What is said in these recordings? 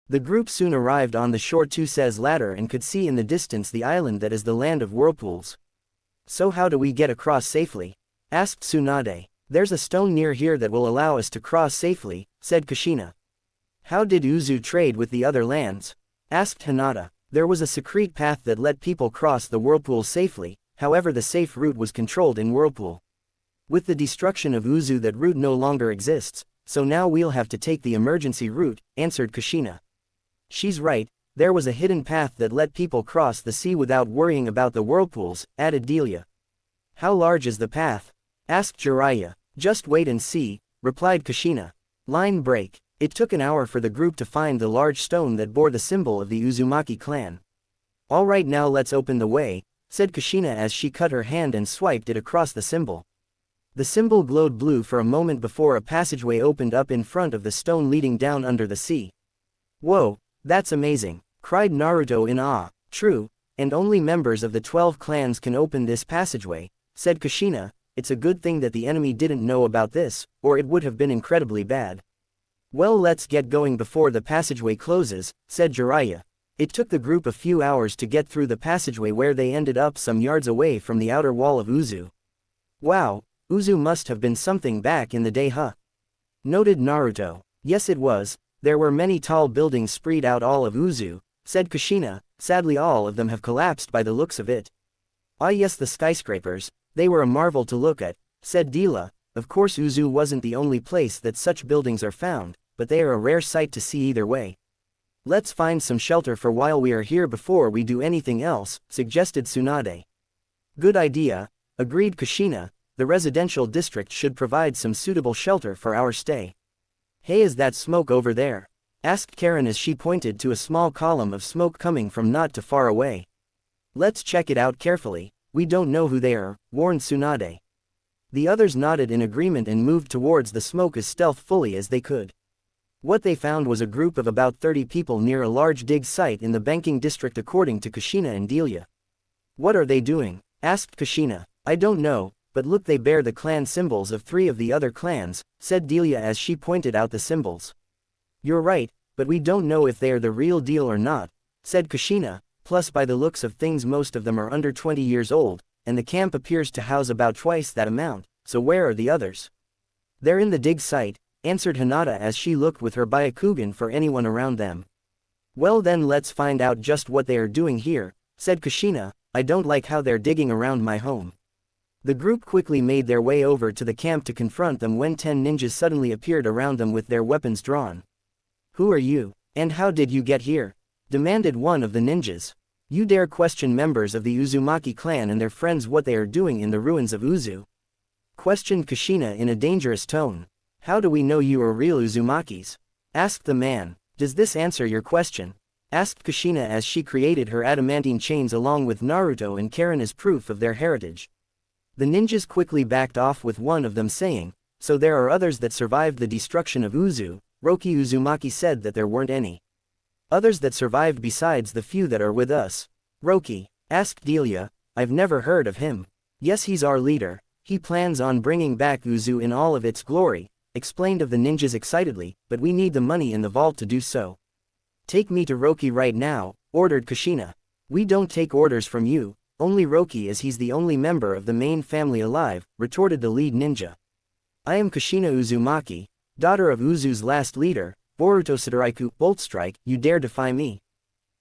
The group soon arrived on the shore to says ladder and could see in the distance the island that is the land of whirlpools. So how do we get across safely? Asked Tsunade. There's a stone near here that will allow us to cross safely, said Kushina. How did Uzu trade with the other lands? Asked Hinata. There was a secret path that let people cross the whirlpool safely, however the safe route was controlled in whirlpool. With the destruction of Uzu that route no longer exists, so now we'll have to take the emergency route, answered Kushina. She's right, there was a hidden path that let people cross the sea without worrying about the whirlpools, added Delia. How large is the path? Asked Jiraiya. Just wait and see, replied Kushina. Line break. It took an hour for the group to find the large stone that bore the symbol of the Uzumaki clan. Alright, now let's open the way, said Kushina as she cut her hand and swiped it across the symbol. The symbol glowed blue for a moment before a passageway opened up in front of the stone leading down under the sea. Whoa, that's amazing, cried Naruto in awe. True, and only members of the 12 clans can open this passageway, said Kushina. It's a good thing that the enemy didn't know about this, or it would have been incredibly bad. Well, let's get going before the passageway closes, said Jiraiya. It took the group a few hours to get through the passageway where they ended up some yards away from the outer wall of Uzu. Wow, Uzu must have been something back in the day, huh? Noted Naruto. Yes, it was. There were many tall buildings spread out all of Uzu, said Kushina. Sadly all of them have collapsed by the looks of it. Ah yes, the skyscrapers, they were a marvel to look at, said Dila. Of course Uzu wasn't the only place that such buildings are found, but they are a rare sight to see either way. Let's find some shelter for while we are here before we do anything else, suggested Tsunade. Good idea, agreed Kushina. The residential district should provide some suitable shelter for our stay. Hey, is that smoke over there? Asked Karen as she pointed to a small column of smoke coming from not too far away. Let's check it out carefully, we don't know who they are, warned Tsunade. The others nodded in agreement and moved towards the smoke as stealthily as they could. What they found was a group of about 30 people near a large dig site in the banking district according to Kushina and Delia. What are they doing? Asked Kushina. I don't know, but look, they bear the clan symbols of 3 of the other clans, said Delia as she pointed out the symbols. You're right, but we don't know if they are the real deal or not, said Kushina, plus by the looks of things most of them are under 20 years old, and the camp appears to house about twice that amount, so where are the others? They're in the dig site, answered Hinata as she looked with her Byakugan for anyone around them. Well then let's find out just what they are doing here, said Kushina. I don't like how they're digging around my home. The group quickly made their way over to the camp to confront them when 10 ninjas suddenly appeared around them with their weapons drawn. Who are you, and how did you get here? Demanded one of the ninjas. You dare question members of the Uzumaki clan and their friends what they are doing in the ruins of Uzu? Questioned Kushina in a dangerous tone. How do we know you are real Uzumakis? Asked the man. Does this answer your question? Asked Kushina as she created her adamantine chains along with Naruto and Karen as proof of their heritage. The ninjas quickly backed off with one of them saying, so there are others that survived the destruction of Uzu. Roki Uzumaki said that there weren't any others that survived besides the few that are with us. Roki, asked Delia. I've never heard of him. Yes, he's our leader. He plans on bringing back Uzu in all of its glory, explained of the ninjas excitedly, but we need the money in the vault to do so. Take me to Roki right now, ordered Kushina. We don't take orders from you, only Roki as he's the only member of the main family alive, retorted the lead ninja. I am Kushina Uzumaki, daughter of Uzu's last leader, Boruto Sadaraiku. Bolt strike, you dare defy me?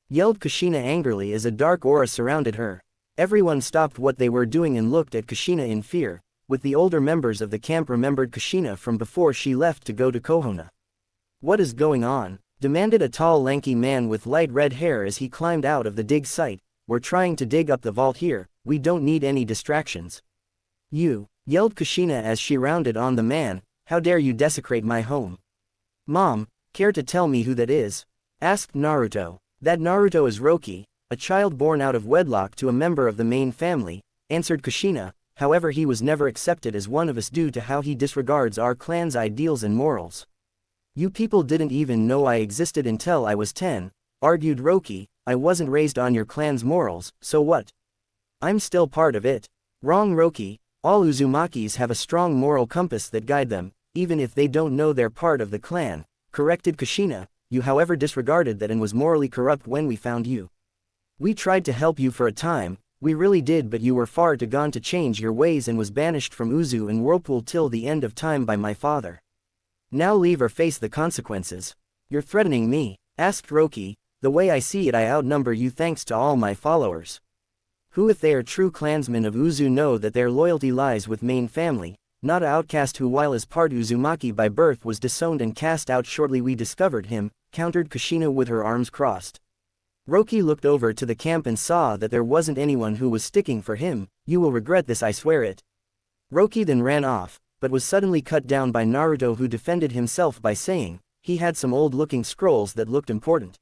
Yelled Kushina angrily as a dark aura surrounded her. Everyone stopped what they were doing and looked at Kushina in fear, with the older members of the camp remembered Kushina from before she left to go to Konoha. What is going on? Demanded a tall lanky man with light red hair as he climbed out of the dig site. We're trying to dig up the vault here, we don't need any distractions. You, yelled Kushina as she rounded on the man, how dare you desecrate my home? Mom, care to tell me who that is? Asked Naruto. That Naruto is Roki, a child born out of wedlock to a member of the main family, answered Kushina. However, he was never accepted as one of us due to how he disregards our clan's ideals and morals. You people didn't even know I existed until I was 10, argued Roki. I wasn't raised on your clan's morals, so what? I'm still part of it. Wrong, Roki. All Uzumakis have a strong moral compass that guide them, even if they don't know they're part of the clan, corrected Kushina. you however disregarded that and was morally corrupt when we found you. We tried to help you for a time, we really did, but you were far too gone to change your ways and was banished from Uzu and Whirlpool till the end of time by my father. Now leave or face the consequences. You're threatening me, asked Roki. The way I see it, I outnumber you thanks to all my followers. Who, if they are true clansmen of Uzu, know that their loyalty lies with main family, not an outcast who while as part Uzumaki by birth was disowned and cast out shortly we discovered him, countered Kushina with her arms crossed. Roki looked over to the camp and saw that there wasn't anyone who was sticking for him. You will regret this, I swear it. Roki then ran off, but was suddenly cut down by Naruto, who defended himself by saying, he had some old-looking scrolls that looked important.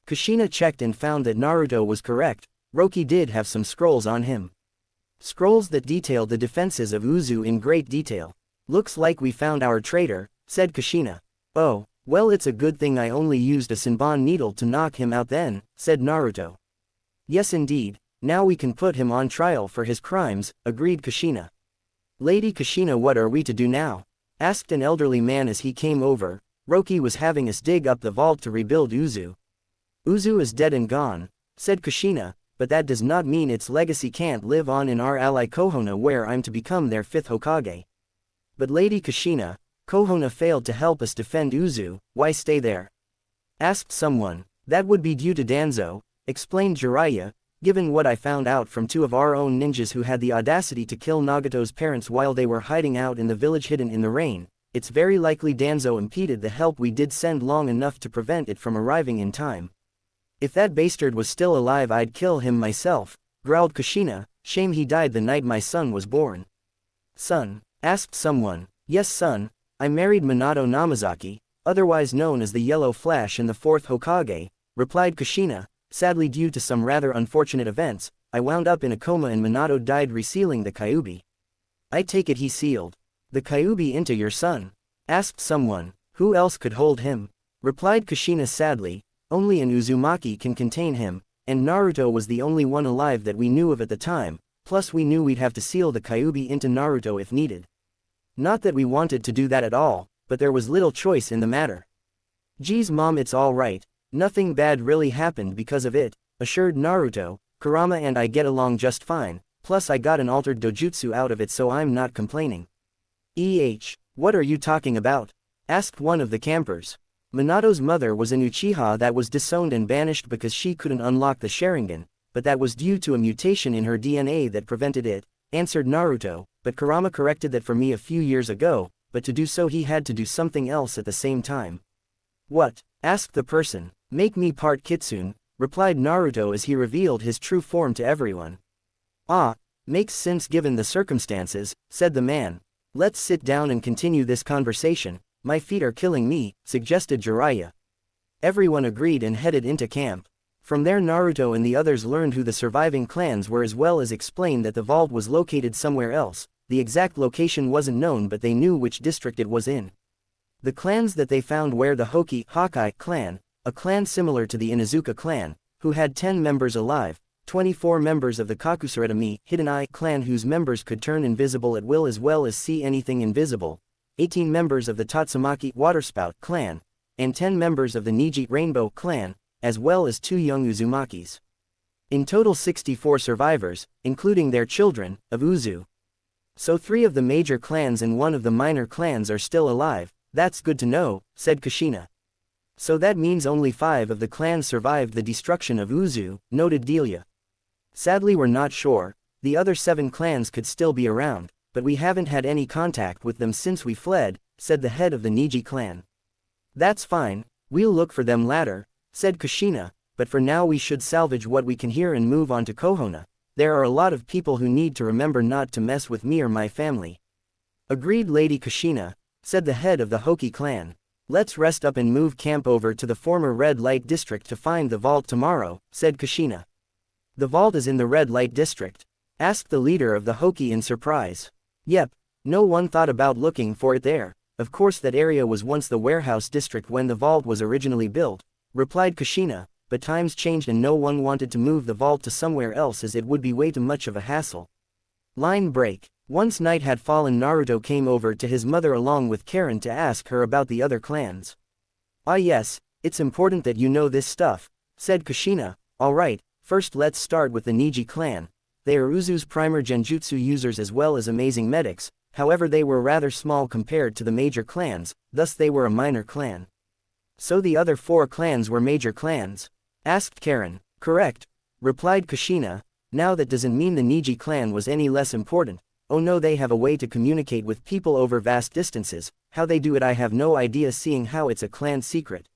Kushina checked and found that Naruto was correct. Roki did have some scrolls on him. Scrolls that detailed the defenses of Uzu in great detail. Looks like we found our traitor, said Kushina. Oh, well, it's a good thing I only used a Senbon needle to knock him out then, said Naruto. Yes indeed, now we can put him on trial for his crimes, agreed Kushina. Lady Kushina, what are we to do now? Asked an elderly man as he came over. Roki was having us dig up the vault to rebuild Uzu. Uzu is dead and gone, said Kushina, but that does not mean its legacy can't live on in our ally Konoha, where I'm to become their 5th Hokage. But Lady Kushina, Konoha failed to help us defend Uzu, why stay there? Asked someone. That would be due to Danzo, explained Jiraiya. Given what I found out from 2 of our own ninjas who had the audacity to kill Nagato's parents while they were hiding out in the village hidden in the rain, it's very likely Danzo impeded the help we did send long enough to prevent it from arriving in time. If that bastard was still alive, I'd kill him myself, growled Kushina. Shame he died the night my son was born. Son? Asked someone. Yes, son. I married Minato Namazaki, otherwise known as the Yellow Flash and the 4th Hokage, replied Kushina. Sadly, due to some rather unfortunate events, I wound up in a coma and Minato died resealing the Kyuubi. I take it he sealed the Kyuubi into your son? Asked someone. Who else could hold him? Replied Kushina sadly. Only an Uzumaki can contain him, and Naruto was the only one alive that we knew of at the time, plus we knew we'd have to seal the Kyuubi into Naruto if needed. Not that we wanted to do that at all, but there was little choice in the matter. Geez mom, it's all right, nothing bad really happened because of it, assured Naruto. Kurama and I get along just fine, plus I got an altered dojutsu out of it, so I'm not complaining. What are you talking about? Asked one of the campers. Minato's mother was an Uchiha that was disowned and banished because she couldn't unlock the Sharingan, but that was due to a mutation in her DNA that prevented it, answered Naruto, but Kurama corrected that for me a few years ago, but to do so he had to do something else at the same time. What? Asked the person. Make me part Kitsune, replied Naruto as he revealed his true form to everyone. Ah, makes sense given the circumstances, said the man. Let's sit down and continue this conversation. My feet are killing me, suggested Jiraiya. Everyone agreed and headed into camp. From there Naruto and the others learned who the surviving clans were, as well as explained that the vault was located somewhere else. The exact location wasn't known, but they knew which district it was in. The clans that they found were the Hokage clan, a clan similar to the Inuzuka clan, who had 10 members alive, 24 members of the Kakusaretami Hidden Eye clan whose members could turn invisible at will as well as see anything invisible, 18 members of the Tatsumaki Waterspout clan, and 10 members of the Niji Rainbow clan, as well as 2 young Uzumakis. In total 64 survivors, including their children, of Uzu. So 3 of the major clans and 1 of the minor clans are still alive. That's good to know, said Kushina. So that means only 5 of the clans survived the destruction of Uzu, noted Delia. Sadly we're not sure, the other 7 clans could still be around, but we haven't had any contact with them since we fled, said the head of the Niji clan. That's fine, we'll look for them later, said Kushina, but for now we should salvage what we can here and move on to Konoha. There are a lot of people who need to remember not to mess with me or my family. Agreed Lady Kushina, said the head of the Hoki clan. Let's rest up and move camp over to the former Red Light District to find the vault tomorrow, said Kushina. The vault is in the Red Light District? Asked the leader of the Hoki in surprise. Yep, no one thought about looking for it there. Of course that area was once the warehouse district when the vault was originally built, replied Kushina, but times changed and no one wanted to move the vault to somewhere else as it would be way too much of a hassle. Line break. Once night had fallen, Naruto came over to his mother along with Karen to ask her about the other clans. Ah yes, It's important that you know this stuff, said Kushina. Alright, first let's start with the Niji clan. They are Uzu's primer genjutsu users as well as amazing medics, however they were rather small compared to the major clans, thus they were a minor clan. So the other 4 clans were major clans? Asked Karen. Correct, replied Kushina. Now that doesn't mean the Niji clan was any less important. Oh no, they have a way to communicate with people over vast distances. How they do it I have no idea, seeing how it's a clan secret.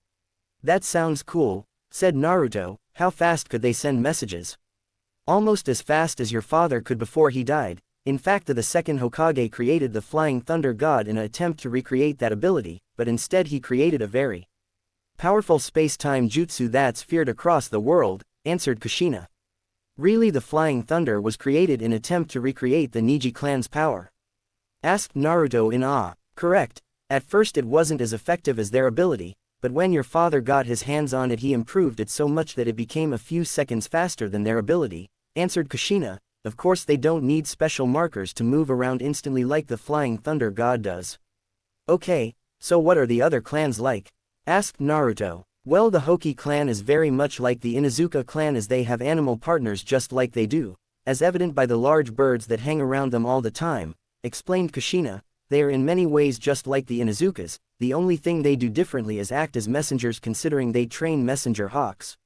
That sounds cool, said Naruto. How fast could they send messages? Almost as fast as your father could before he died. In fact, the second Hokage created the Flying Thunder God in an attempt to recreate that ability, but instead he created a very powerful space-time jutsu that's feared across the world, answered Kushina. Really, the Flying Thunder was created in attempt to recreate the Niji clan's power? Asked Naruto in awe. Correct. At first it wasn't as effective as their ability, but when your father got his hands on it he improved it so much that it became a few seconds faster than their ability, answered Kushina. Of course they don't need special markers to move around instantly like the Flying Thunder God does. Okay, so what are the other clans like? Asked Naruto. Well, the Hoki clan is very much like the Inuzuka clan as they have animal partners just like they do, as evident by the large birds that hang around them all the time, explained Kushina. They are in many ways just like the Inuzukas, the only thing they do differently is act as messengers considering they train messenger hawks.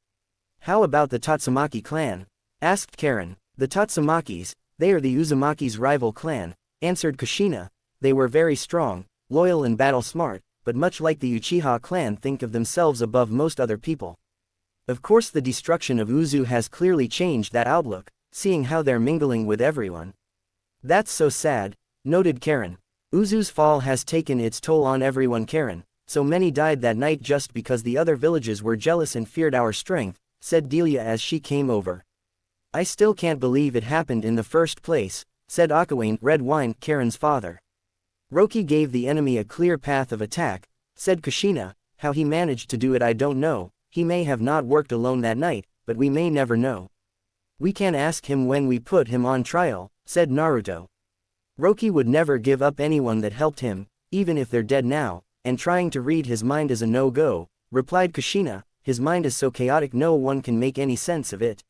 How about the Tatsumaki clan? Asked Karen. The Tatsumakis, they are the Uzumaki's rival clan, answered Kushina. They were very strong, loyal and battle-smart, but much like the Uchiha clan think of themselves above most other people. Of course the destruction of Uzu has clearly changed that outlook, seeing how they're mingling with everyone. That's so sad, noted Karen. Uzu's fall has taken its toll on everyone, Karen. So many died that night just because the other villages were jealous and feared our strength, said Delia as she came over. I still can't believe it happened in the first place, said Akawane, Red Wine, Karen's father. Roki gave the enemy a clear path of attack, said Kushina. How he managed to do it I don't know, he may have not worked alone that night, but we may never know. We can ask him when we put him on trial, said Naruto. Roki would never give up anyone that helped him, even if they're dead now, and trying to read his mind is a no-go, replied Kushina. His mind is so chaotic no one can make any sense of it.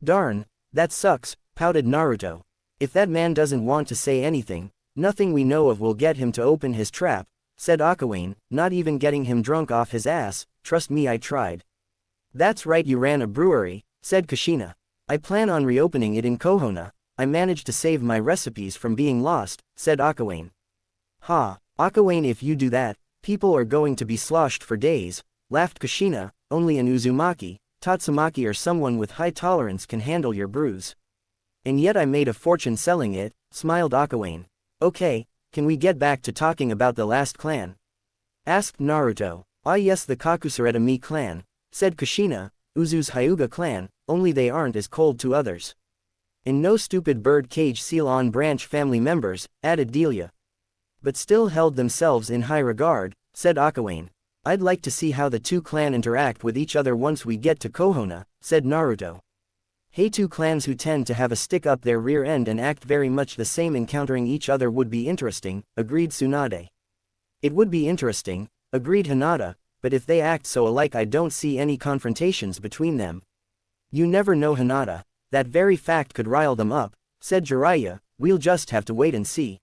Darn, that sucks, pouted Naruto. If that man doesn't want to say anything, nothing we know of will get him to open his trap, said Akawane, not even getting him drunk off his ass. Trust me, I tried. That's right, you ran a brewery, said Kushina. I plan on reopening it in Konoha. I managed to save my recipes from being lost, said Akawane. Ha, Akawane, if you do that, people are going to be sloshed for days, laughed Kushina. Only an Uzumaki, Tatsumaki or someone with high tolerance can handle your brews. And yet I made a fortune selling it, smiled Akawane. Okay, can we get back to talking about the last clan? Asked Naruto. Ah yes, the Kakusaretami clan, said Kushina. Uzu's Hyuga clan, only they aren't as cold to others. And no stupid bird cage seal on branch family members, added Delia. But still held themselves in high regard, said Akawane. I'd like to see how the two clans interact with each other once we get to Konoha, said Naruto. Hey, two clans who tend to have a stick up their rear end and act very much the same encountering each other would be interesting, agreed Tsunade. It would be interesting, agreed Hinata, but if they act so alike I don't see any confrontations between them. You never know, Hinata. That very fact could rile them up, said Jiraiya. We'll just have to wait and see.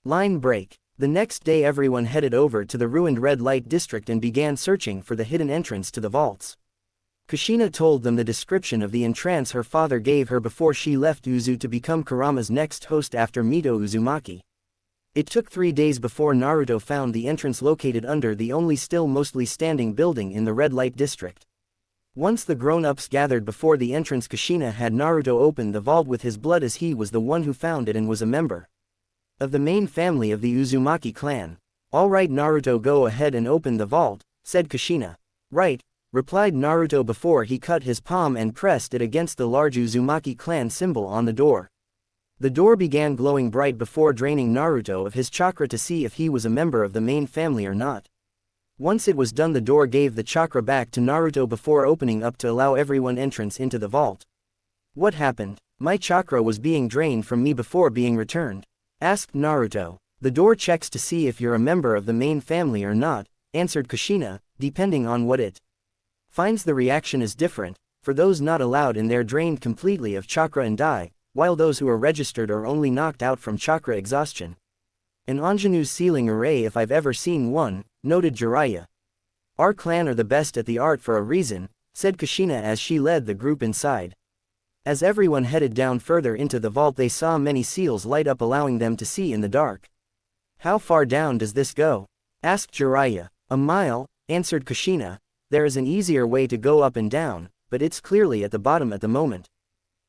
Line break. The next day everyone headed over to the ruined red light district and began searching for the hidden entrance to the vaults. Kushina told them the description of the entrance her father gave her before she left Uzu to become Kurama's next host after Mito Uzumaki. It took 3 days before Naruto found the entrance located under the only still mostly standing building in the red light district. Once the grown-ups gathered before the entrance, Kushina had Naruto open the vault with his blood as he was the one who found it and was a member of the main family of the Uzumaki clan. Alright Naruto, go ahead and open the vault, said Kushina. Right, replied Naruto before he cut his palm and pressed it against the large Uzumaki clan symbol on the door. The door began glowing bright before draining Naruto of his chakra to see if he was a member of the main family or not. Once it was done, the door gave the chakra back to Naruto before opening up to allow everyone entrance into the vault. What happened? My chakra was being drained from me before being returned, asked Naruto. The door checks to see if you're a member of the main family or not, answered Kushina. depending on what it finds. The reaction is different, for those not allowed in they're drained completely of chakra and die, while those who are registered are only knocked out from chakra exhaustion. An ingenuous sealing array if I've ever seen one, noted Jiraiya. Our clan are the best at the art for a reason, said Kushina as she led the group inside. As everyone headed down further into the vault they saw many seals light up allowing them to see in the dark. How far down does this go? Asked Jiraiya. A mile, answered Kushina. There is an easier way to go up and down, but it's clearly at the bottom at the moment.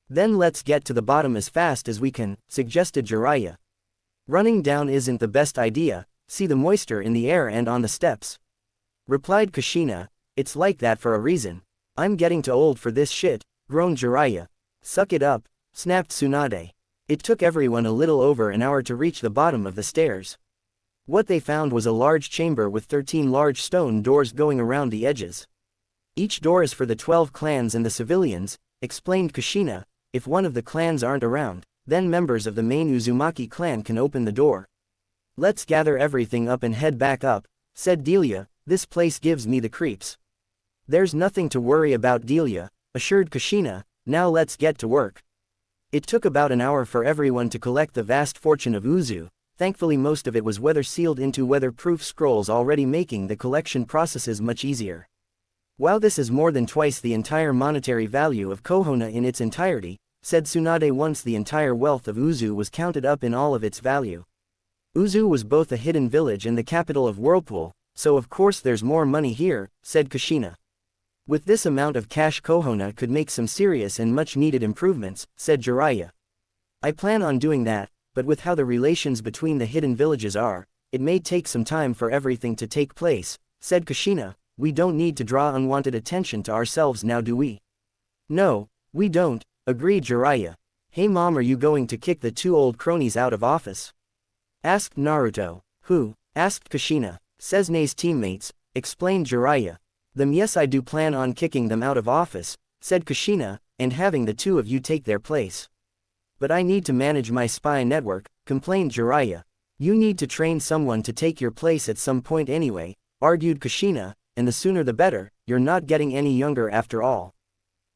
Then let's get to the bottom as fast as we can, suggested Jiraiya. Running down isn't the best idea, see the moisture in the air and on the steps. Replied Kushina. It's like that for a reason. I'm getting too old for this shit, groaned Jiraiya. Suck it up, snapped Tsunade. It took everyone a little over an hour to reach the bottom of the stairs. What they found was a large chamber with 13 large stone doors going around the edges. Each door is for the 12 clans and the civilians, explained Kushina. If one of the clans aren't around, then members of the main Uzumaki clan can open the door. Let's gather everything up and head back up, said Delia. This place gives me the creeps. There's nothing to worry about, Delia, assured Kushina. Now let's get to work. It took about an hour for everyone to collect the vast fortune of Uzu. Thankfully most of it was weather-sealed into weather-proof scrolls, already making the collection processes much easier. While this is more than twice the entire monetary value of Konoha in its entirety, said Tsunade once the entire wealth of Uzu was counted up in all of its value. Uzu was both a hidden village and the capital of Whirlpool, so of course there's more money here, said Kushina. With this amount of cash Konoha could make some serious and much needed improvements, said Jiraiya. I plan on doing that, but with how the relations between the hidden villages are, it may take some time for everything to take place, said Kushina. We don't need to draw unwanted attention to ourselves now, do we? No, we don't, agreed Jiraiya. Hey mom, are you going to kick the two old cronies out of office? Asked Naruto. Who? Asked Kushina. Sesne's teammates, explained Jiraiya. Them, yes, I do plan on kicking them out of office, said Kushina, and having the two of you take their place. But I need to manage my spy network, complained Jiraiya. You need to train someone to take your place at some point anyway, argued Kushina, and the sooner the better, you're not getting any younger after all.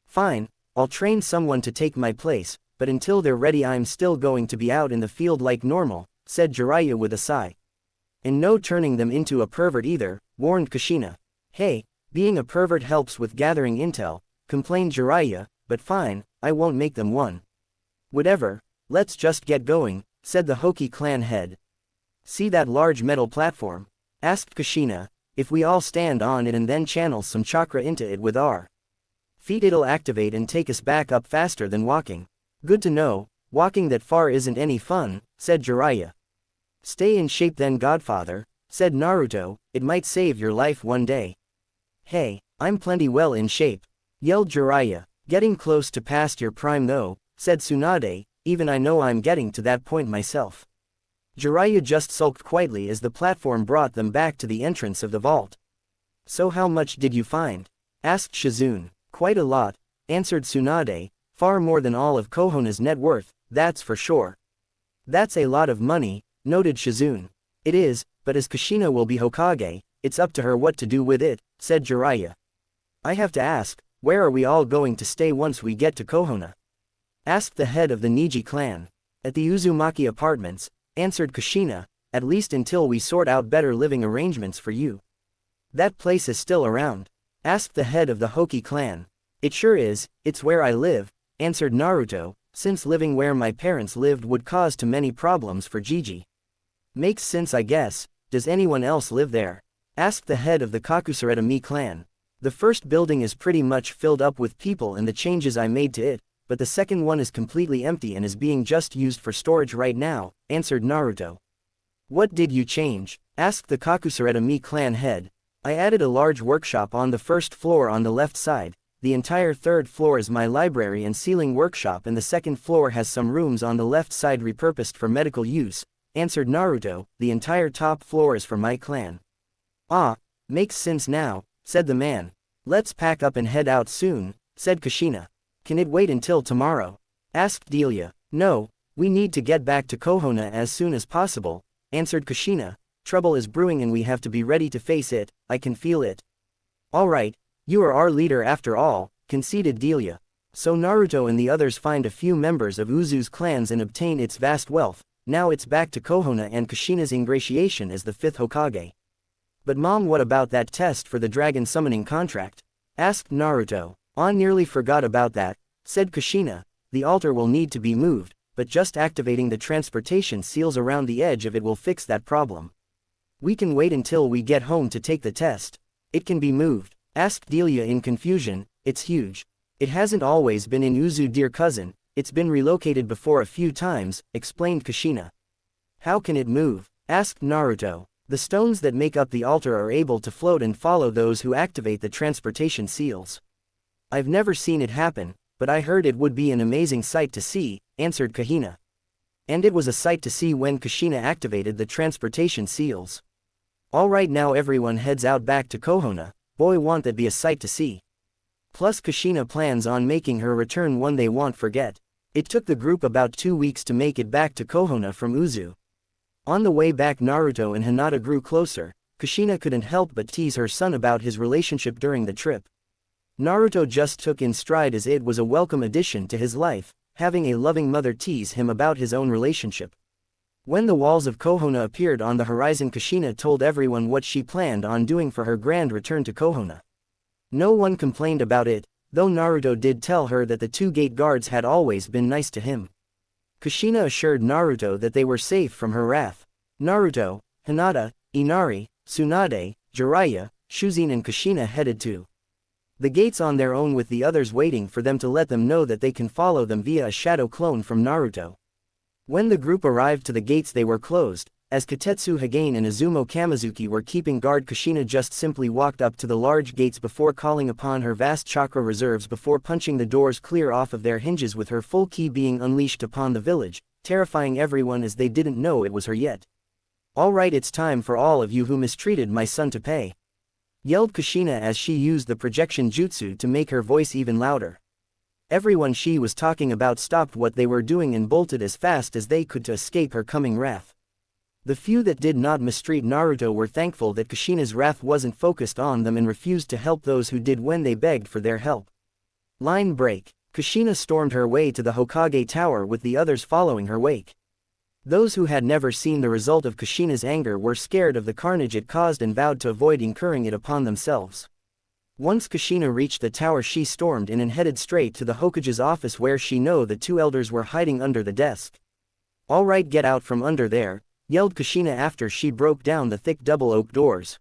Fine, I'll train someone to take my place, but until they're ready I'm still going to be out in the field like normal, said Jiraiya with a sigh. And no turning them into a pervert either, warned Kushina. Hey, being a pervert helps with gathering intel, complained Jiraiya, but fine, I won't make them one. Whatever, let's just get going, said the Hoki clan head. See that large metal platform? Asked Kushina. If we all stand on it and then channel some chakra into it with our feet it'll activate and take us back up faster than walking. Good to know, walking that far isn't any fun, said Jiraiya. Stay in shape then, Godfather, said Naruto, it might save your life one day. Hey, I'm plenty well in shape, yelled Jiraiya. Getting close to past your prime though, said Tsunade, even I know I'm getting to that point myself. Jiraiya just sulked quietly as the platform brought them back to the entrance of the vault. So how much did you find? Asked Shizune. Quite a lot, answered Tsunade, far more than all of Konoha's net worth, that's for sure. That's a lot of money, noted Shizune. It is, but as Kushina will be Hokage, it's up to her what to do with it, said Jiraiya. I have to ask, where are we all going to stay once we get to Konoha? Asked the head of the Niji clan. At the Uzumaki apartments, answered Kushina, at least until we sort out better living arrangements for you. That place is still around? Asked the head of the Hoki clan. It sure is, it's where I live, answered Naruto, since living where my parents lived would cause too many problems for Gigi. Makes sense, I guess. Does anyone else live there? Asked the head of the Kakusaretami clan. The first building is pretty much filled up with people and the changes I made to it, but the second one is completely empty and is being just used for storage right now, answered Naruto. What did you change? Asked the Kakusaretami clan head. I added a large workshop on the first floor on the left side. The entire third floor is my library and sealing workshop, and the second floor has some rooms on the left side repurposed for medical use, answered Naruto. The entire top floor is for my clan. Ah, makes sense now, said the man. Let's pack up and head out soon, said Kushina. Can it wait until tomorrow? Asked Delia. No, we need to get back to Konoha as soon as possible, answered Kushina. Trouble is brewing and we have to be ready to face it, I can feel it. Alright, you are our leader after all, conceded Delia. So Naruto and the others find a few members of Uzu's clans and obtain its vast wealth. Now it's back to Konoha and Kushina's ingratiation as the 5th Hokage. But mom, what about that test for the dragon summoning contract? Asked Naruto. I nearly forgot about that, said Kushina. The altar will need to be moved, but just activating the transportation seals around the edge of it will fix that problem. We can wait until we get home to take the test. It can be moved, asked Delia in confusion. It's huge. It hasn't always been in Uzu, dear cousin, it's been relocated before a few times, explained Kushina. How can it move? Asked Naruto. The stones that make up the altar are able to float and follow those who activate the transportation seals. I've never seen it happen, but I heard it would be an amazing sight to see, answered Kushina. And it was a sight to see when Kushina activated the transportation seals. Alright, now everyone heads out back to Konoha. Boy, won't that be a sight to see. Plus Kushina plans on making her return one they won't forget. It took the group about 2 weeks to make it back to Konoha from Uzu. On the way back, Naruto and Hinata grew closer. Kushina couldn't help but tease her son about his relationship during the trip. Naruto just took in stride as it was a welcome addition to his life, having a loving mother tease him about his own relationship. When the walls of Konoha appeared on the horizon, Kushina told everyone what she planned on doing for her grand return to Konoha. No one complained about it, though Naruto did tell her that the 2 gate guards had always been nice to him. Kushina assured Naruto that they were safe from her wrath. Naruto, Hinata, Inari, Tsunade, Jiraiya, Shuzin and Kushina headed to the gates on their own, with the others waiting for them to let them know that they can follow them via a shadow clone from Naruto. When the group arrived to the gates, they were closed. As Katetsu Hagane and Izumo Kamizuki were keeping guard, Kushina just simply walked up to the large gates before calling upon her vast chakra reserves before punching the doors clear off of their hinges, with her full ki being unleashed upon the village, terrifying everyone as they didn't know it was her yet. Alright, it's time for all of you who mistreated my son to pay, yelled Kushina as she used the projection jutsu to make her voice even louder. Everyone she was talking about stopped what they were doing and bolted as fast as they could to escape her coming wrath. The few that did not mistreat Naruto were thankful that Kushina's wrath wasn't focused on them and refused to help those who did when they begged for their help. Line break. Kushina stormed her way to the Hokage Tower with the others following her wake. Those who had never seen the result of Kushina's anger were scared of the carnage it caused and vowed to avoid incurring it upon themselves. Once Kushina reached the tower, she stormed in and headed straight to the Hokage's office, where she knew the 2 elders were hiding under the desk. Alright, get out from under there, yelled Kushina after she broke down the thick double oak doors.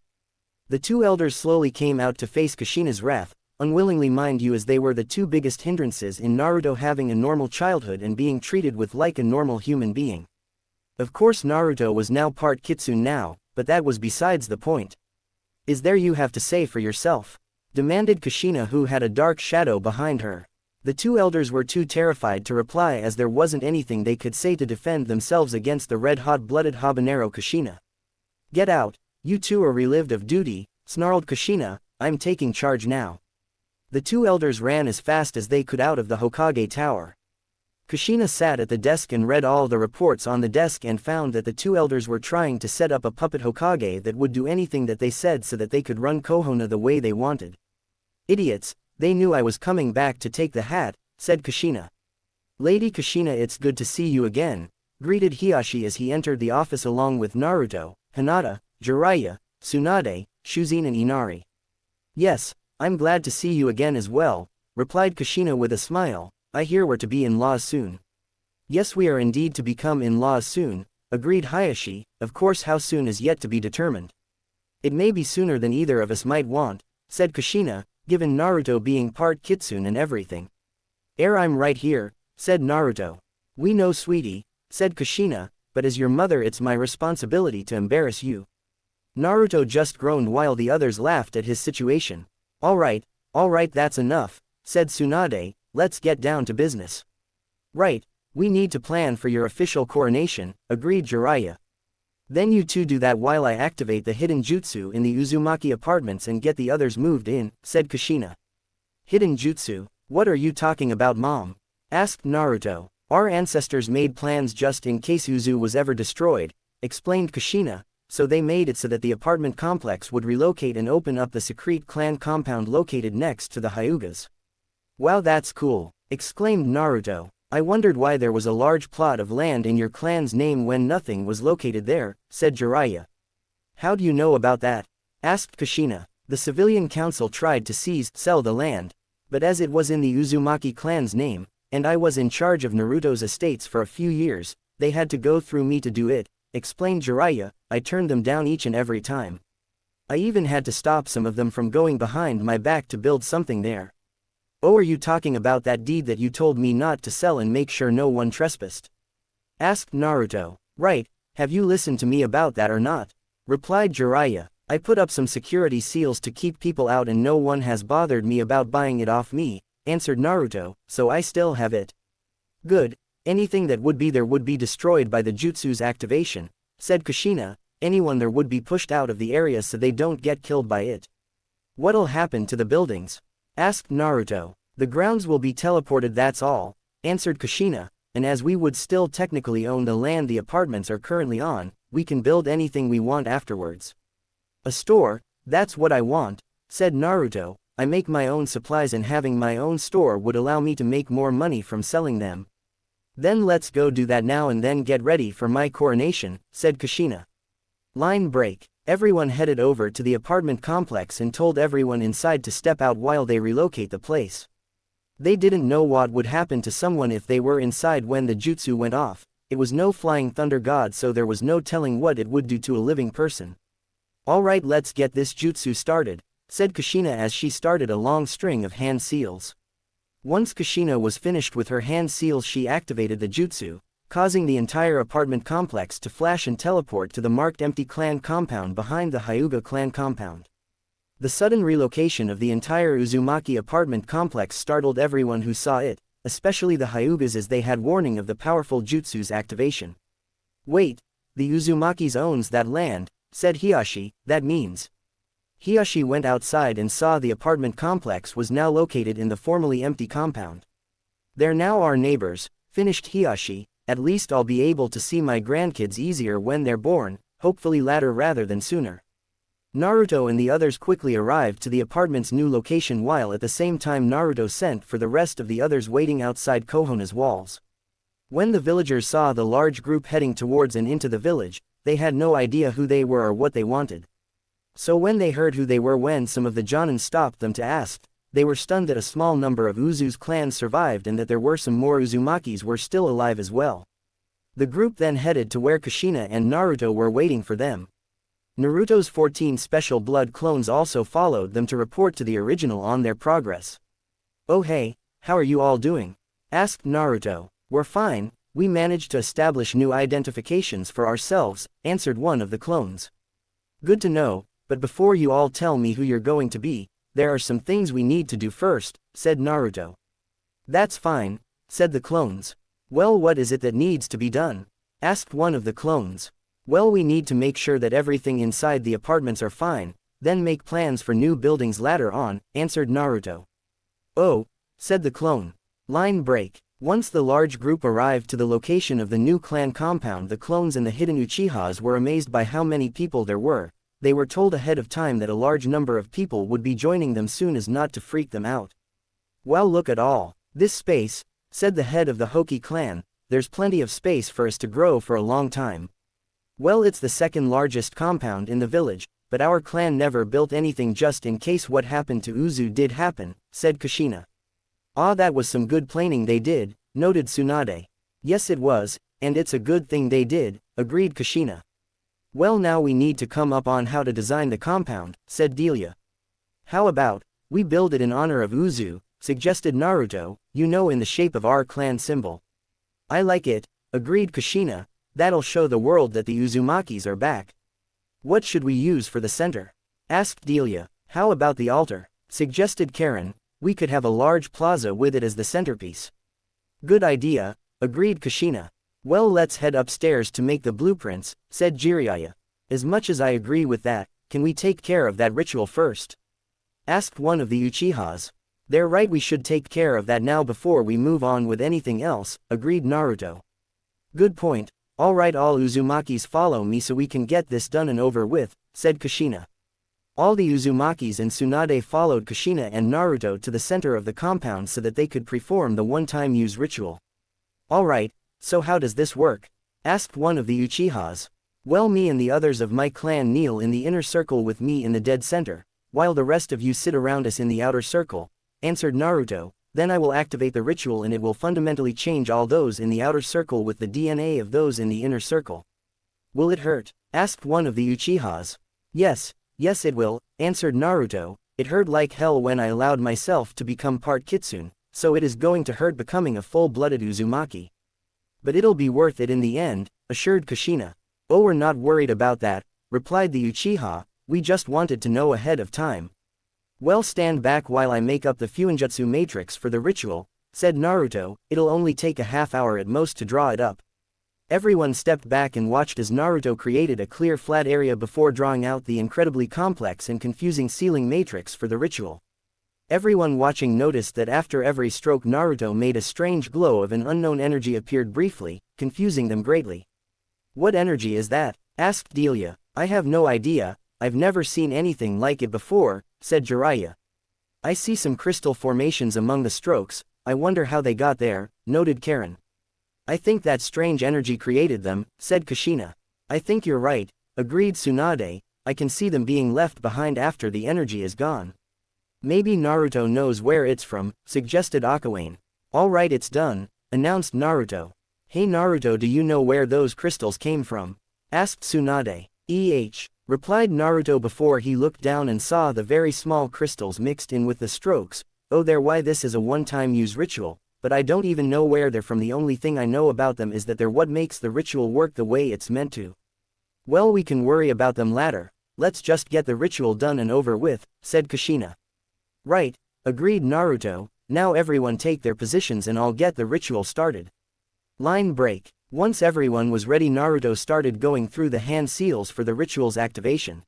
The 2 elders slowly came out to face Kushina's wrath, unwillingly mind you, as they were the 2 biggest hindrances in Naruto having a normal childhood and being treated with like a normal human being. Of course Naruto was now part Kitsune now, but that was besides the point. Is there you have to say for yourself? Demanded Kushina, who had a dark shadow behind her. The 2 elders were too terrified to reply, as there wasn't anything they could say to defend themselves against the red-hot-blooded habanero Kushina. Get out, you 2 are relieved of duty, snarled Kushina. I'm taking charge now. The 2 elders ran as fast as they could out of the Hokage Tower. Kushina sat at the desk and read all the reports on the desk and found that the 2 elders were trying to set up a puppet Hokage that would do anything that they said so that they could run Konoha the way they wanted. Idiots, they knew I was coming back to take the hat, said Kushina. Lady Kushina, it's good to see you again, greeted Hiyashi as he entered the office along with Naruto, Hinata, Jiraiya, Tsunade, Shuzin and Inari. Yes, I'm glad to see you again as well, replied Kushina with a smile. I hear we're to be in-laws soon. Yes, we are indeed to become in-laws soon, agreed Hiyashi. Of course, how soon is yet to be determined. It may be sooner than either of us might want, said Kushina, given Naruto being part Kitsune and everything. I'm right here, said Naruto. We know, sweetie, said Kushina, but as your mother it's my responsibility to embarrass you. Naruto just groaned while the others laughed at his situation. Alright, that's enough, said Tsunade, let's get down to business. Right, we need to plan for your official coronation, agreed Jiraiya. Then you 2 do that while I activate the hidden jutsu in the Uzumaki apartments and get the others moved in, said Kushina. Hidden jutsu? What are you talking about, Mom? Asked Naruto. Our ancestors made plans just in case Uzu was ever destroyed, explained Kushina, so they made it so that the apartment complex would relocate and open up the secret clan compound located next to the Hyugas. Wow, that's cool, exclaimed Naruto. I wondered why there was a large plot of land in your clan's name when nothing was located there, said Jiraiya. How do you know about that? Asked Kushina. The civilian council tried to sell the land, but as it was in the Uzumaki clan's name, and I was in charge of Naruto's estates for a few years, they had to go through me to do it, explained Jiraiya. I turned them down each and every time. I even had to stop some of them from going behind my back to build something there. Oh, are you talking about that deed that you told me not to sell and make sure no one trespassed? Asked Naruto. Right, have you listened to me about that or not? Replied Jiraiya. I put up some security seals to keep people out and no one has bothered me about buying it off me, answered Naruto, so I still have it. Good, anything that would be there would be destroyed by the jutsu's activation, said Kushina. Anyone there would be pushed out of the area so they don't get killed by it. What'll happen to the buildings? Asked Naruto. The grounds will be teleported, that's all, answered Kushina, and as we would still technically own the land the apartments are currently on, we can build anything we want afterwards. A store, that's what I want, said Naruto. I make my own supplies and having my own store would allow me to make more money from selling them. Then let's go do that now and then get ready for my coronation, said Kushina. Line break. Everyone headed over to the apartment complex and told everyone inside to step out while they relocate the place. They didn't know what would happen to someone if they were inside when the jutsu went off. It was no flying thunder god, so there was no telling what it would do to a living person. Alright, let's get this jutsu started, said Kushina as she started a long string of hand seals. Once Kushina was finished with her hand seals, she activated the jutsu, causing the entire apartment complex to flash and teleport to the marked empty clan compound behind the Hyuga clan compound. The sudden relocation of the entire Uzumaki apartment complex startled everyone who saw it, especially the Hyugas, as they had warning of the powerful jutsu's activation. Wait, the Uzumakis owns that land, said Hiyashi. That means. Hiyashi went outside and saw the apartment complex was now located in the formerly empty compound. They're now our neighbors, finished Hiyashi. At least I'll be able to see my grandkids easier when they're born, hopefully later rather than sooner. Naruto and the others quickly arrived to the apartment's new location, while at the same time Naruto sent for the rest of the others waiting outside Kohona's walls. When the villagers saw the large group heading towards and into the village, they had no idea who they were or what they wanted. So when they heard who they were, when some of the Jonin stopped them to ask, they were stunned that a small number of Uzu's clans survived and that there were some more Uzumakis were still alive as well. The group then headed to where Kushina and Naruto were waiting for them. Naruto's 14 special blood clones also followed them to report to the original on their progress. Oh hey, how are you all doing? Asked Naruto. We're fine, we managed to establish new identifications for ourselves, answered one of the clones. Good to know, but before you all tell me who you're going to be, there are some things we need to do first, said Naruto. That's fine, said the clones. Well, what is it that needs to be done? Asked one of the clones. Well, we need to make sure that everything inside the apartments are fine, then make plans for new buildings later on, answered Naruto. Oh, said the clone. Line break. Once the large group arrived to the location of the new clan compound, the clones and the hidden Uchihas were amazed by how many people there were. They were told ahead of time that a large number of people would be joining them soon as not to freak them out. Well, look at all this space, said the head of the Hoki clan. There's plenty of space for us to grow for a long time. Well, it's the second largest compound in the village, but our clan never built anything just in case what happened to Uzu did happen, said Kushina. Ah, that was some good planning they did, noted Tsunade. Yes, it was, and it's a good thing they did, agreed Kushina. Well, now we need to come up on how to design the compound, said Delia. How about, we build it in honor of Uzu, suggested Naruto, you know, in the shape of our clan symbol. I like it, agreed Kushina, that'll show the world that the Uzumakis are back. What should we use for the center? Asked Delia. How about the altar? Suggested Karen, we could have a large plaza with it as the centerpiece. Good idea, agreed Kushina. Well, let's head upstairs to make the blueprints, said Jiraiya. As much as I agree with that, can we take care of that ritual first? Asked one of the Uchihas. They're right, we should take care of that now before we move on with anything else, agreed Naruto. Good point. Alright, all Uzumakis follow me so we can get this done and over with, said Kushina. All the Uzumakis and Tsunade followed Kushina and Naruto to the center of the compound so that they could perform the one-time use ritual. Alright, so how does this work? Asked one of the Uchihas. Well, me and the others of my clan kneel in the inner circle with me in the dead center, while the rest of you sit around us in the outer circle, answered Naruto. Then I will activate the ritual and it will fundamentally change all those in the outer circle with the DNA of those in the inner circle. Will it hurt? Asked one of the Uchihas. Yes it will, answered Naruto. It hurt like hell when I allowed myself to become part Kitsune, so it is going to hurt becoming a full-blooded Uzumaki. But it'll be worth it in the end, assured Kushina. Oh, we're not worried about that, replied the Uchiha, we just wanted to know ahead of time. Well, stand back while I make up the Fuinjutsu matrix for the ritual, said Naruto. It'll only take a half hour at most to draw it up. Everyone stepped back and watched as Naruto created a clear flat area before drawing out the incredibly complex and confusing sealing matrix for the ritual. Everyone watching noticed that after every stroke Naruto made a strange glow of an unknown energy appeared briefly, confusing them greatly. What energy is that? Asked Delia. I have no idea, I've never seen anything like it before, said Jiraiya. I see some crystal formations among the strokes, I wonder how they got there, noted Karen. I think that strange energy created them, said Kushina. I think you're right, agreed Tsunade, I can see them being left behind after the energy is gone. Maybe Naruto knows where it's from, suggested Akawane. Alright, it's done, announced Naruto. Hey Naruto, do you know where those crystals came from? Asked Tsunade. Replied Naruto before he looked down and saw the very small crystals mixed in with the strokes. Oh, they're why this is a one-time use ritual, but I don't even know where they're from. The only thing I know about them is that they're what makes the ritual work the way it's meant to. Well, we can worry about them later, let's just get the ritual done and over with, said Kushina. Right, agreed Naruto, now everyone take their positions and I'll get the ritual started. Line break. Once everyone was ready, Naruto started going through the hand seals for the ritual's activation.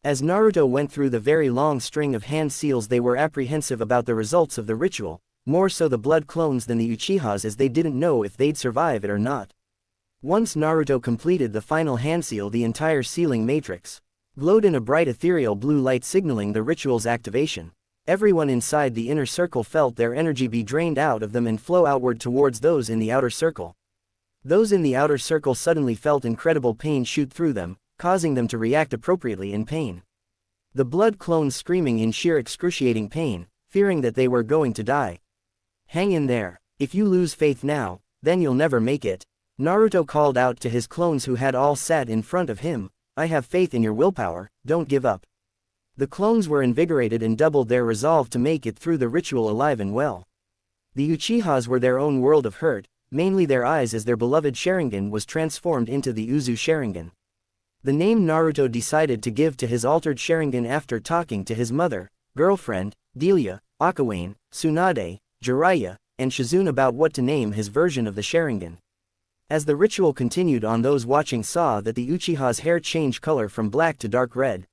As Naruto went through the very long string of hand seals, they were apprehensive about the results of the ritual, more so the blood clones than the Uchihas, as they didn't know if they'd survive it or not. Once Naruto completed the final hand seal, the entire sealing matrix glowed in a bright ethereal blue light, signaling the ritual's activation. Everyone inside the inner circle felt their energy be drained out of them and flow outward towards those in the outer circle. Those in the outer circle suddenly felt incredible pain shoot through them, causing them to react appropriately in pain. The blood clones screaming in sheer excruciating pain, fearing that they were going to die. Hang in there. If you lose faith now, then you'll never make it. Naruto called out to his clones who had all sat in front of him. I have faith in your willpower, don't give up. The clones were invigorated and doubled their resolve to make it through the ritual alive and well. The Uchihas were their own world of hurt, mainly their eyes, as their beloved Sharingan was transformed into the Uzu Sharingan. The name Naruto decided to give to his altered Sharingan after talking to his mother, girlfriend, Delia, Akawane, Tsunade, Jiraiya, and Shizune about what to name his version of the Sharingan. As the ritual continued on, those watching saw that the Uchiha's hair changed color from black to dark red.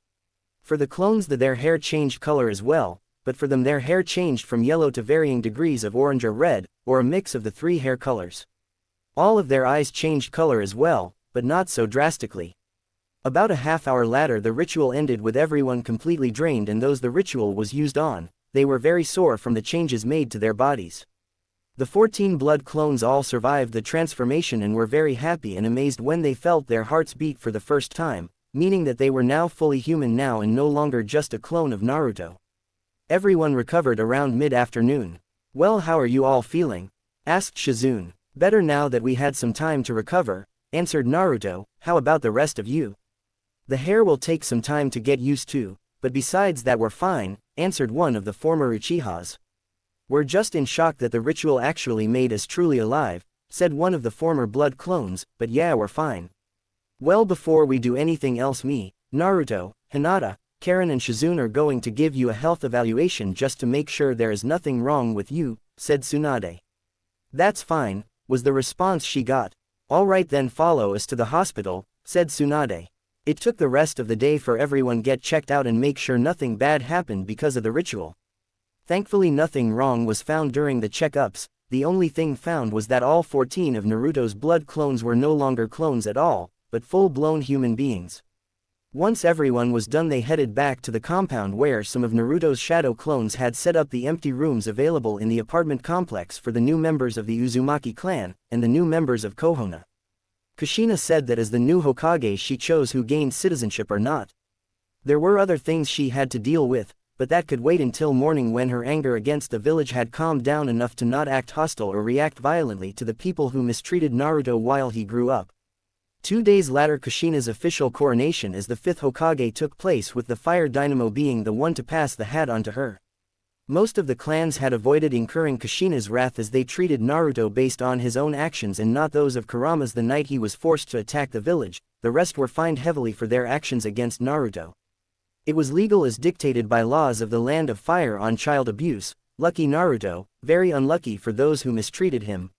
For the clones their hair changed color as well, but for them their hair changed from yellow to varying degrees of orange or red, or a mix of the three hair colors. All of their eyes changed color as well, but not so drastically. About a half hour later, the ritual ended with everyone completely drained, and those the ritual was used on, they were very sore from the changes made to their bodies. The 14 blood clones all survived the transformation and were very happy and amazed when they felt their hearts beat for the first time, meaning that they were now fully human now and no longer just a clone of Naruto. Everyone recovered around mid-afternoon. Well, how are you all feeling? Asked Shizune. Better now that we had some time to recover, answered Naruto. How about the rest of you? The hair will take some time to get used to, but besides that we're fine, answered one of the former Uchihas. We're just in shock that the ritual actually made us truly alive, said one of the former blood clones, but yeah, we're fine. Well, before we do anything else, me, Naruto, Hinata, Karen and Shizune are going to give you a health evaluation just to make sure there is nothing wrong with you, said Tsunade. That's fine, was the response she got. Alright then, follow us to the hospital, said Tsunade. It took the rest of the day for everyone get checked out and make sure nothing bad happened because of the ritual. Thankfully nothing wrong was found during the checkups, the only thing found was that all 14 of Naruto's blood clones were no longer clones at all, but full-blown human beings. Once everyone was done, they headed back to the compound where some of Naruto's shadow clones had set up the empty rooms available in the apartment complex for the new members of the Uzumaki clan, and the new members of Konoha. Kushina said that as the new Hokage she chose who gained citizenship or not. There were other things she had to deal with, but that could wait until morning when her anger against the village had calmed down enough to not act hostile or react violently to the people who mistreated Naruto while he grew up. 2 days later, Kushina's official coronation as the 5th Hokage took place, with the fire dynamo being the one to pass the hat on to her. Most of the clans had avoided incurring Kushina's wrath as they treated Naruto based on his own actions and not those of Kurama's the night he was forced to attack the village. The rest were fined heavily for their actions against Naruto. It was legal as dictated by laws of the Land of Fire on child abuse. Lucky Naruto, very unlucky for those who mistreated him.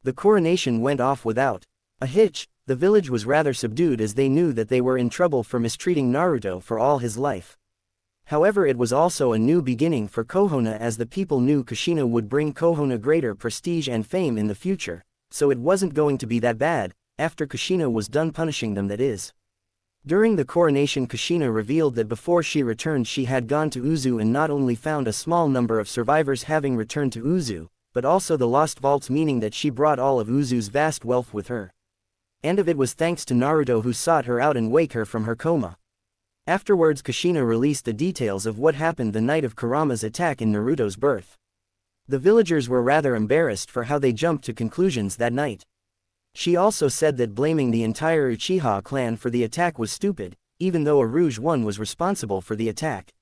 The coronation went off without a hitch. The village was rather subdued as they knew that they were in trouble for mistreating Naruto for all his life. However, it was also a new beginning for Konoha as the people knew Kushina would bring Konoha greater prestige and fame in the future, so it wasn't going to be that bad, after Kushina was done punishing them, that is. During the coronation, Kushina revealed that before she returned she had gone to Uzu and not only found a small number of survivors having returned to Uzu, but also the lost vaults, meaning that she brought all of Uzu's vast wealth with her. And of it was thanks to Naruto, who sought her out and wake her from her coma. Afterwards, Kushina released the details of what happened the night of Kurama's attack in Naruto's birth. The villagers were rather embarrassed for how they jumped to conclusions that night. She also said that blaming the entire Uchiha clan for the attack was stupid, even though a Rouge One was responsible for the attack.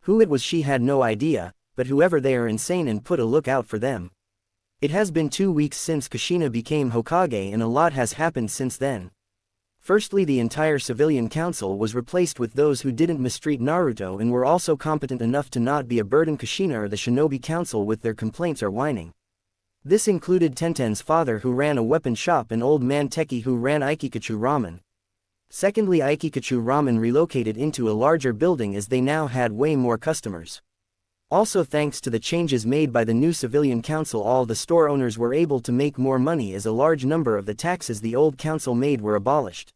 Who it was she had no idea, but whoever they are insane and put a look out for them. It has been 2 weeks since Kushina became Hokage and a lot has happened since then. Firstly, the entire civilian council was replaced with those who didn't mistreat Naruto and were also competent enough to not be a burden. Kushina or the shinobi council with their complaints or whining. This included Tenten's father, who ran a weapon shop, and old man Teki, who ran Aikikachu Ramen. Secondly, Aikikachu Ramen relocated into a larger building as they now had way more customers. Also, thanks to the changes made by the new civilian council, all the store owners were able to make more money as a large number of the taxes the old council made were abolished.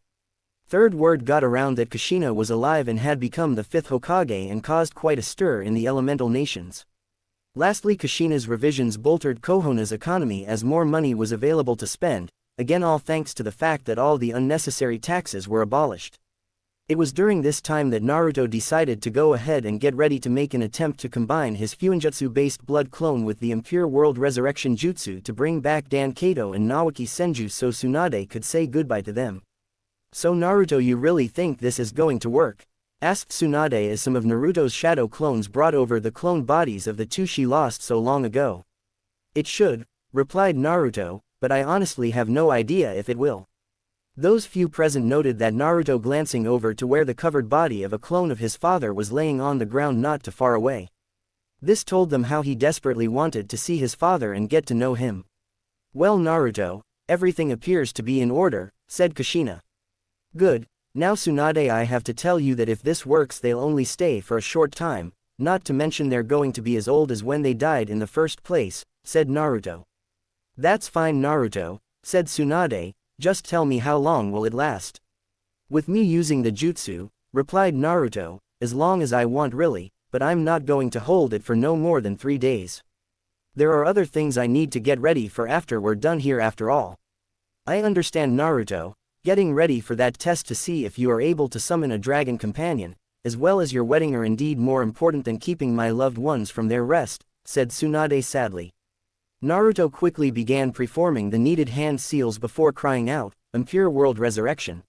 Third, word got around that Kushina was alive and had become the 5th Hokage and caused quite a stir in the elemental nations. Lastly, Kushina's revisions bolstered Konoha's economy as more money was available to spend, again all thanks to the fact that all the unnecessary taxes were abolished. It was during this time that Naruto decided to go ahead and get ready to make an attempt to combine his Fuinjutsu-based blood clone with the Impure World Resurrection Jutsu to bring back Dan Kato and Naoki Senju so Tsunade could say goodbye to them. "So Naruto, you really think this is going to work?" asked Tsunade as some of Naruto's shadow clones brought over the cloned bodies of the two she lost so long ago. "It should," replied Naruto, "but I honestly have no idea if it will." Those few present noted that Naruto, glancing over to where the covered body of a clone of his father was laying on the ground not too far away. This told them how he desperately wanted to see his father and get to know him. "Well, Naruto, everything appears to be in order," said Kushina. "Good. Now Tsunade, I have to tell you that if this works they'll only stay for a short time, not to mention they're going to be as old as when they died in the first place," said Naruto. "That's fine, Naruto," said Tsunade, "just tell me how long will it last?" "With me using the jutsu," replied Naruto, "as long as I want really, but I'm not going to hold it for no more than 3 days. There are other things I need to get ready for after we're done here after all." "I understand, Naruto. Getting ready for that test to see if you are able to summon a dragon companion, as well as your wedding, are indeed more important than keeping my loved ones from their rest," said Tsunade sadly. Naruto quickly began performing the needed hand seals before crying out, "Impure World Resurrection,"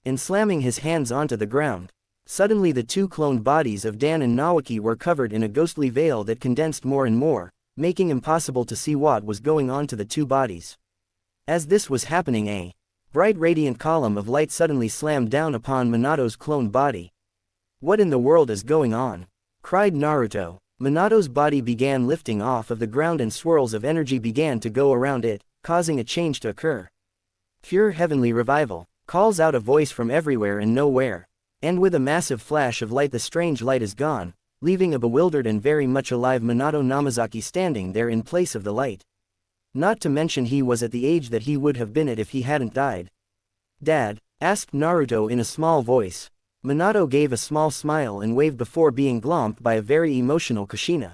and slamming his hands onto the ground. Suddenly the two cloned bodies of Dan and Naoki were covered in a ghostly veil that condensed more and more, making impossible to see what was going on to the two bodies. As this was happening, a bright radiant column of light suddenly slammed down upon Minato's cloned body. "What in the world is going on?" cried Naruto. Minato's body began lifting off of the ground and swirls of energy began to go around it, causing a change to occur. "Pure heavenly revival," calls out a voice from everywhere and nowhere. And with a massive flash of light the strange light is gone, leaving a bewildered and very much alive Minato Namazaki standing there in place of the light. Not to mention he was at the age that he would have been at if he hadn't died. Dad? Asked Naruto in a small voice. Minato gave a small smile and waved before being glomped by a very emotional Kushina.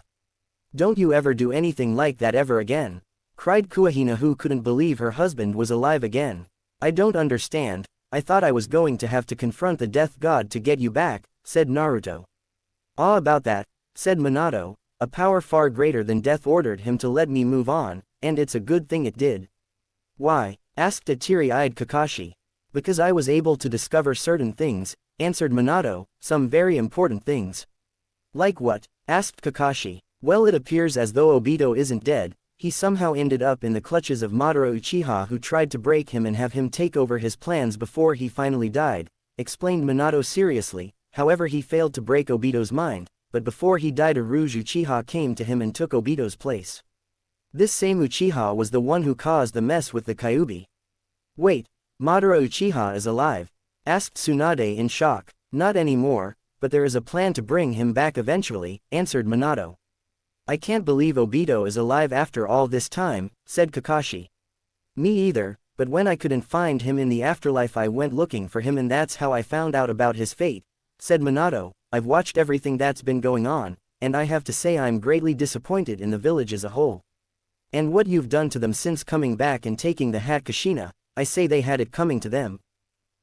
Don't you ever do anything like that ever again, cried Kuahina, who couldn't believe her husband was alive again. I don't understand, I thought I was going to have to confront the death god to get you back, said Naruto. Ah, about that, said Minato, a power far greater than death ordered him to let me move on, and it's a good thing it did. Why? Asked a teary-eyed Kakashi. Because I was able to discover certain things, answered Minato, some very important things. Like what? Asked Kakashi. Well, it appears as though Obito isn't dead, he somehow ended up in the clutches of Madara Uchiha, who tried to break him and have him take over his plans before he finally died, explained Minato seriously. However, he failed to break Obito's mind, but before he died a Rouge Uchiha came to him and took Obito's place. This same Uchiha was the one who caused the mess with the Kyuubi. Wait, Madara Uchiha is alive? Asked Tsunade in shock. Not anymore, but there is a plan to bring him back eventually, answered Minato. I can't believe Obito is alive after all this time, said Kakashi. Me either, but when I couldn't find him in the afterlife I went looking for him and that's how I found out about his fate, said Minato. I've watched everything that's been going on, and I have to say I'm greatly disappointed in the village as a whole. And what you've done to them since coming back and taking the hat, Kushina, I say they had it coming to them.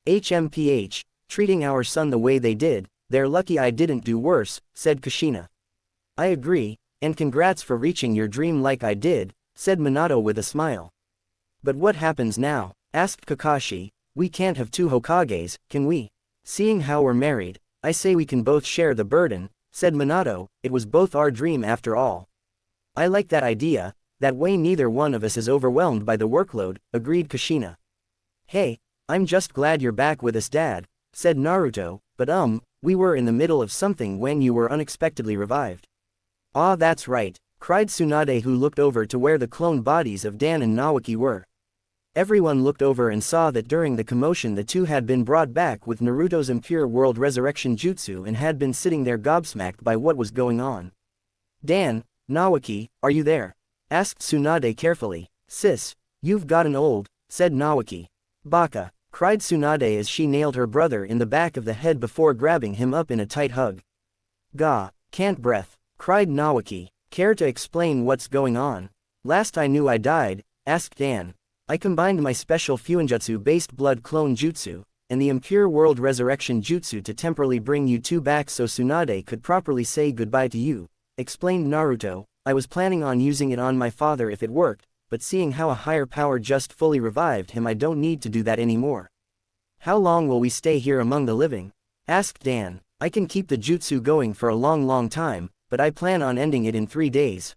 HMPH, treating our son the way they did, they're lucky I didn't do worse, said Kushina. I agree, and congrats for reaching your dream like I did, said Minato with a smile. But what happens now? Asked Kakashi. We can't have two Hokages, can we? Seeing how we're married, I say we can both share the burden, said Minato. It was both our dream after all. I like that idea, that way neither one of us is overwhelmed by the workload, agreed Kushina. Hey, I'm just glad you're back with us, Dad, said Naruto, but we were in the middle of something when you were unexpectedly revived. Ah, that's right, cried Tsunade, who looked over to where the clone bodies of Dan and Naoki were. Everyone looked over and saw that during the commotion the two had been brought back with Naruto's impure world resurrection jutsu and had been sitting there gobsmacked by what was going on. Dan, Naoki, are you there? Asked Tsunade carefully. Sis, you've gotten old, said Naoki. Baka, cried Tsunade as she nailed her brother in the back of the head before grabbing him up in a tight hug. Gah, can't breath, cried Naoki. Care to explain what's going on? Last I knew I died, asked Dan. I combined my special Fuinjutsu-based blood clone jutsu, and the impure world resurrection jutsu to temporarily bring you two back so Tsunade could properly say goodbye to you, explained Naruto. I was planning on using it on my father if it worked, but seeing how a higher power just fully revived him I don't need to do that anymore. How long will we stay here among the living? Asked Dan. I can keep the jutsu going for a long time, but I plan on ending it in 3 days.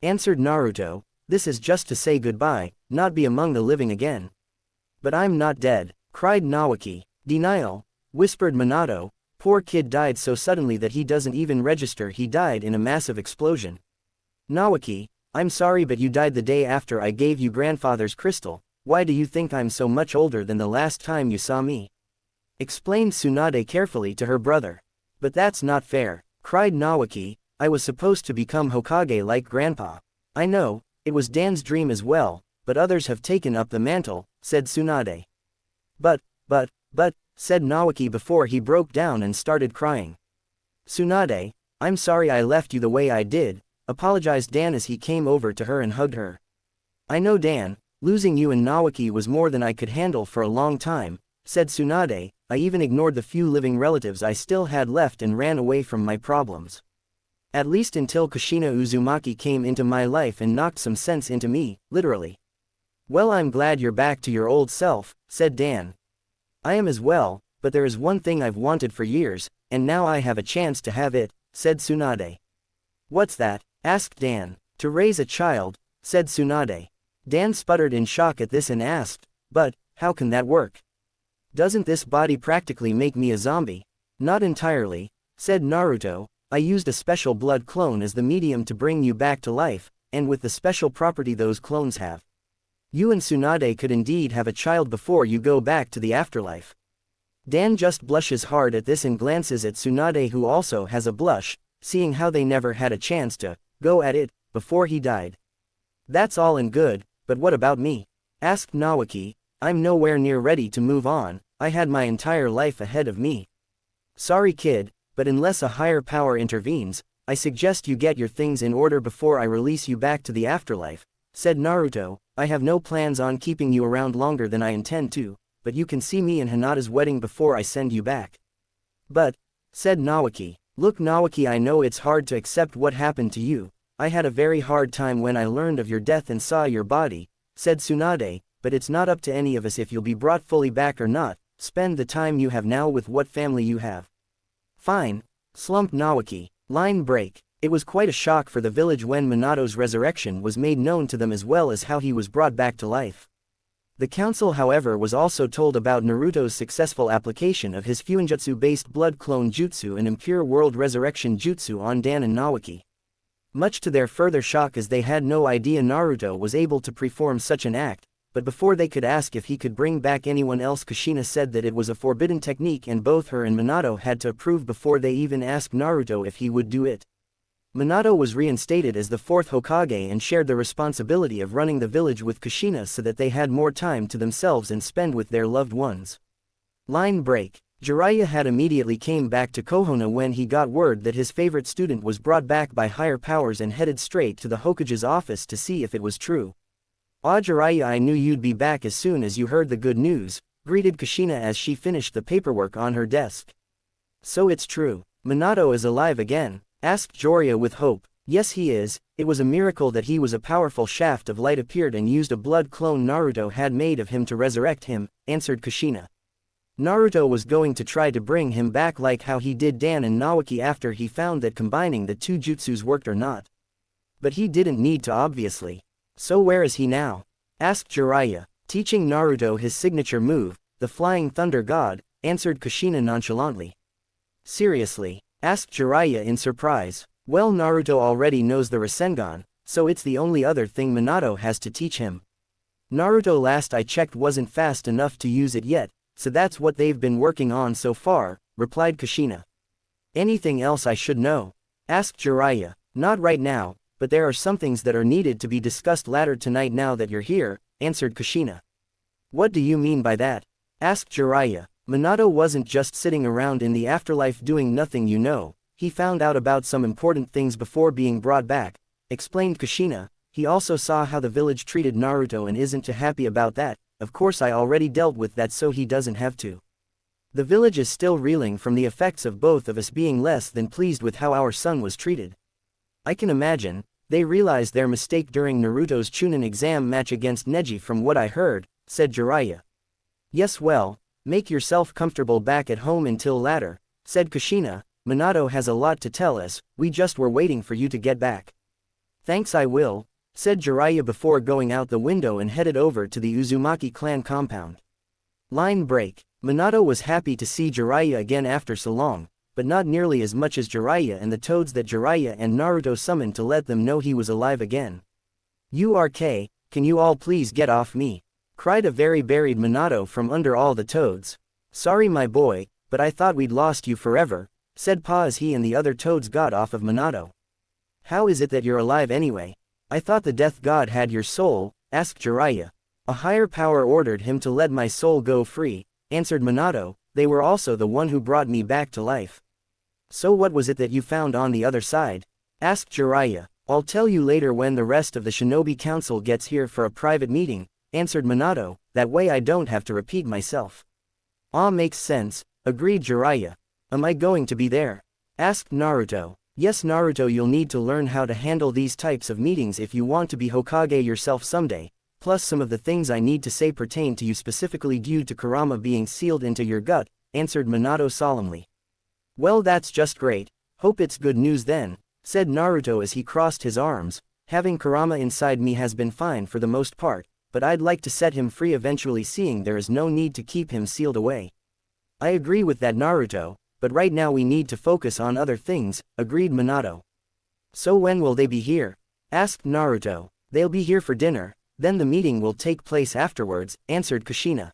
Answered Naruto. This is just to say goodbye, not be among the living again. But I'm not dead, cried Naoki. Denial, whispered Minato. Poor kid died so suddenly that he doesn't even register he died in a massive explosion. Naoki, I'm sorry but you died the day after I gave you grandfather's crystal. Why do you think I'm so much older than the last time you saw me? Explained Tsunade carefully to her brother. But that's not fair, cried Naoki. I was supposed to become Hokage like grandpa. I know, it was Dan's dream as well, but others have taken up the mantle, said Tsunade. But, said Naoki before he broke down and started crying. Tsunade, I'm sorry I left you the way I did, apologized Dan as he came over to her and hugged her. I know, Dan, losing you and Naoki was more than I could handle for a long time, said Tsunade. I even ignored the few living relatives I still had left and ran away from my problems. At least until Kushina Uzumaki came into my life and knocked some sense into me, literally. Well, I'm glad you're back to your old self, said Dan. I am as well, but there is one thing I've wanted for years, and now I have a chance to have it, said Tsunade. What's that? Asked Dan. To raise a child, said Tsunade. Dan sputtered in shock at this and asked, but, how can that work? Doesn't this body practically make me a zombie? Not entirely, said Naruto. I used a special blood clone as the medium to bring you back to life, and with the special property those clones have. You and Tsunade could indeed have a child before you go back to the afterlife. Dan just blushes hard at this and glances at Tsunade, who also has a blush, seeing how they never had a chance to go at it before he died. That's all and good, but what about me? Asked Nawaki. I'm nowhere near ready to move on, I had my entire life ahead of me. Sorry kid, but unless a higher power intervenes, I suggest you get your things in order before I release you back to the afterlife, said Naruto. I have no plans on keeping you around longer than I intend to, but you can see me in Hinata's wedding before I send you back. But, said Nawaki, look Nawaki, I know it's hard to accept what happened to you. I had a very hard time when I learned of your death and saw your body, said Tsunade, but it's not up to any of us if you'll be brought fully back or not. Spend the time you have now with what family you have. Fine, slumped Nawaki. Line break. It was quite a shock for the village when Minato's resurrection was made known to them as well as how he was brought back to life. The council however was also told about Naruto's successful application of his Fuinjutsu-based blood clone jutsu and impure world resurrection jutsu on Dan and Nawaki. Much to their further shock, as they had no idea Naruto was able to perform such an act, but before they could ask if he could bring back anyone else, Kushina said that it was a forbidden technique and both her and Minato had to approve before they even asked Naruto if he would do it. Minato was reinstated as the fourth Hokage and shared the responsibility of running the village with Kushina so that they had more time to themselves and spend with their loved ones. Line break. Jiraiya had immediately came back to Konoha when he got word that his favorite student was brought back by higher powers and headed straight to the Hokage's office to see if it was true. "Ah Jiraiya, I knew you'd be back as soon as you heard the good news," greeted Kushina as she finished the paperwork on her desk. "So it's true. Minato is alive again?" asked Jiraiya with hope. "Yes he is, it was a miracle that he was a powerful shaft of light appeared and used a blood clone Naruto had made of him to resurrect him," answered Kushina. "Naruto was going to try to bring him back like how he did Dan and Nawaki after he found that combining the two jutsus worked or not. But he didn't need to obviously. So where is he now?" asked Jiraiya. "Teaching Naruto his signature move, the Flying Thunder God," answered Kushina nonchalantly. "Seriously?" asked Jiraiya in surprise. "Well, Naruto already knows the Rasengan, so it's the only other thing Minato has to teach him. Naruto last I checked wasn't fast enough to use it yet, so that's what they've been working on so far," replied Kushina. "Anything else I should know?" asked Jiraiya. "Not right now, but there are some things that are needed to be discussed later tonight now that you're here," answered Kushina. "What do you mean by that?" asked Jiraiya. "Minato wasn't just sitting around in the afterlife doing nothing, you know. He found out about some important things before being brought back," explained Kushina. "He also saw how the village treated Naruto and isn't too happy about that. Of course I already dealt with that so he doesn't have to. The village is still reeling from the effects of both of us being less than pleased with how our son was treated. I can imagine, they realized their mistake during Naruto's Chunin exam match against Neji from what I heard," said Jiraiya. "Yes, well, make yourself comfortable back at home until later," said Kushina. "Minato has a lot to tell us, we just were waiting for you to get back." "Thanks, I will," said Jiraiya before going out the window and headed over to the Uzumaki clan compound. Line break. Minato was happy to see Jiraiya again after so long, but not nearly as much as Jiraiya and the toads that Jiraiya and Naruto summoned to let them know he was alive again. "URK, can you all please get off me?" cried a very buried Minato from under all the toads. "Sorry my boy, but I thought we'd lost you forever," said Pa as he and the other toads got off of Minato. "How is it that you're alive anyway? I thought the death god had your soul," asked Jiraiya. "A higher power ordered him to let my soul go free," answered Minato. "They were also the one who brought me back to life." "So what was it that you found on the other side?" asked Jiraiya. "I'll tell you later when the rest of the shinobi council gets here for a private meeting," answered Minato. "That way I don't have to repeat myself." "Ah, makes sense," agreed Jiraiya. "Am I going to be there?" asked Naruto. "Yes Naruto, you'll need to learn how to handle these types of meetings if you want to be Hokage yourself someday, plus some of the things I need to say pertain to you specifically due to Kurama being sealed into your gut," answered Minato solemnly. "Well, that's just great, hope it's good news then," said Naruto as he crossed his arms. "Having Kurama inside me has been fine for the most part, but I'd like to set him free eventually, seeing there is no need to keep him sealed away." "I agree with that Naruto, but right now we need to focus on other things," agreed Minato. "So when will they be here?" asked Naruto. "They'll be here for dinner, then the meeting will take place afterwards," answered Kushina.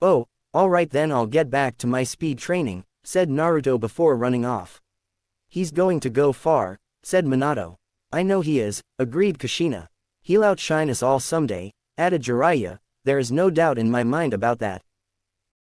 "Oh, alright then, I'll get back to my speed training," said Naruto before running off. "He's going to go far," said Minato. "I know he is," agreed Kushina. He'll outshine us all someday, added Jiraiya, there is no doubt in my mind about that.